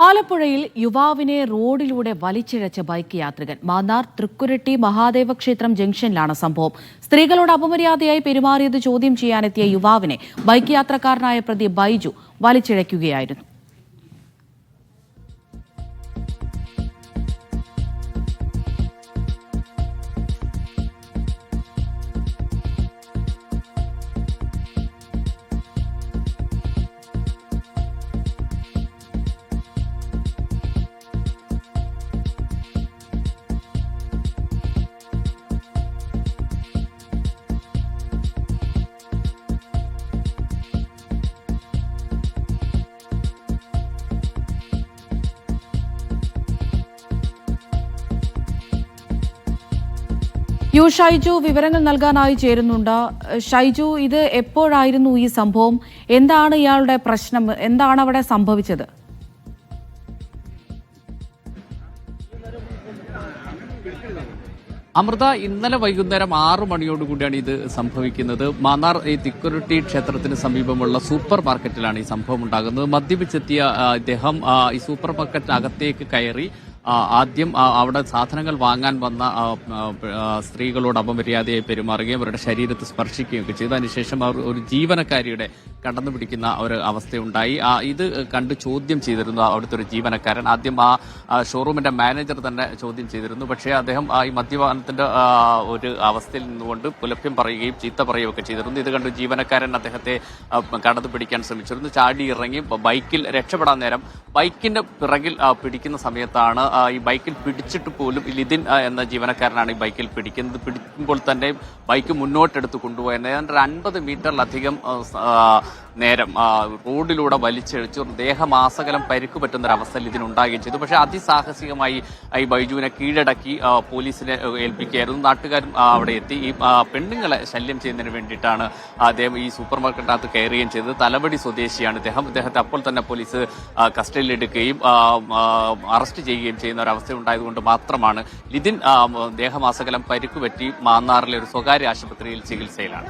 ആലപ്പുഴയിൽ യുവാവിനെ റോഡിലൂടെ വലിച്ചിഴച്ച ബൈക്ക് യാത്രികൻ. മാന്നാർ തൃക്കുരട്ടി മഹാദേവ ക്ഷേത്രം ജംഗ്ഷനിലാണ് സംഭവം. സ്ത്രീകളോട് അപമര്യാദയായി പെരുമാറിയത് ചോദ്യം ചെയ്യാനെത്തിയ യുവാവിനെ ബൈക്ക് യാത്രക്കാരനായ പ്രതി ബൈജു വലിച്ചിഴയ്ക്കുകയായിരുന്നു. ഷൈജു വിവരങ്ങൾ നൽകാനായി ചേരുന്നുണ്ട്. ഷൈജു, ഇത് എപ്പോഴായിരുന്നു ഈ സംഭവം? എന്താണ് ഇയാളുടെ പ്രശ്നം? എന്താണ് അവിടെ സംഭവിച്ചത്? അമൃത, ഇന്നലെ വൈകുന്നേരം 6 മണിയോടുകൂടിയാണ് ഇത് സംഭവിക്കുന്നത്. മാന്നാർ തിക്കുരട്ടി ക്ഷേത്രത്തിന് സമീപമുള്ള സൂപ്പർ മാർക്കറ്റിലാണ് ഈ സംഭവം ഉണ്ടാകുന്നത്. മദ്യപിച്ചെത്തിയ ഇദ്ദേഹം ഈ സൂപ്പർ മാർക്കറ്റിനകത്തേക്ക് കയറി ആദ്യം അവിടെ സാധനങ്ങൾ വാങ്ങാൻ വന്ന സ്ത്രീകളോട് അപമര്യാദയായി പെരുമാറുകയും അവരുടെ ശരീരത്തെ സ്പർശിക്കുകയും ഒക്കെ ചെയ്തു. അതിനുശേഷം അവർ ഒരു ജീവനക്കാരിയുടെ കടന്നു പിടിക്കുന്ന ഒരു അവസ്ഥയുണ്ടായി. ഇത് കണ്ട് ചോദ്യം ചെയ്തിരുന്നു അവിടുത്തെ ഒരു ജീവനക്കാരൻ. ആദ്യം ഷോറൂമിന്റെ മാനേജർ തന്നെ ചോദ്യം ചെയ്തിരുന്നു. പക്ഷേ അദ്ദേഹം ഈ മദ്യപാനത്തിന്റെ ഒരു അവസ്ഥയിൽ നിന്നുകൊണ്ട് പുലഭ്യം പറയുകയും ചീത്ത പറയുകയും ഒക്കെ ചെയ്തിരുന്നു. ഇത് കണ്ട് ജീവനക്കാരൻ അദ്ദേഹത്തെ കടന്നു പിടിക്കാൻ ശ്രമിച്ചിരുന്നു. ചാടി ഇറങ്ങി ബൈക്കിൽ രക്ഷപ്പെടാൻ നേരം ബൈക്കിന്റെ പിറകിൽ പിടിക്കുന്ന സമയത്താണ് ഈ ബൈക്കിൽ പിടിച്ചിട്ട് പോലും ലിതിൻ എന്ന ജീവനക്കാരനാണ് ഈ ബൈക്കിൽ പിടിക്കുന്നത്. പിടിക്കുമ്പോൾ തന്നെ ബൈക്ക് മുന്നോട്ടെടുത്ത് കൊണ്ടുപോയത് ഏതാണ്ട് 50 മീറ്ററിലധികം നേരം റോഡിലൂടെ വലിച്ചിഴച്ചു. ദേഹമാസകലം പരിക്ക് പറ്റുന്നൊരവസ്ഥ ഇതിനുണ്ടാകുകയും ചെയ്തു. പക്ഷേ അതിസാഹസികമായി ഈ ബൈജുവിനെ കീഴടക്കി പോലീസിനെ ഏൽപ്പിക്കുകയായിരുന്നു. നാട്ടുകാരും അവിടെ എത്തി. ഈ പെണ്ണുങ്ങളെ ശല്യം ചെയ്യുന്നതിന് വേണ്ടിയിട്ടാണ് അദ്ദേഹം ഈ സൂപ്പർ മാർക്കറ്റിനകത്ത് കയറുകയും ചെയ്തത്. തലവടി സ്വദേശിയാണ് ഇദ്ദേഹത്തെ അപ്പോൾ തന്നെ പോലീസ് കസ്റ്റഡിയിലെടുക്കുകയും അറസ്റ്റ് ചെയ്യുകയും ചെയ്യുന്ന ഒരവസ്ഥ ഉണ്ടായതുകൊണ്ട് മാത്രമാണ് ലിതിൻ ദേഹമാസകലം പരിക്കുപറ്റി മാന്നാറിലെ ഒരു സ്വകാര്യ ആശുപത്രിയിൽ ചികിത്സയിലാണ്.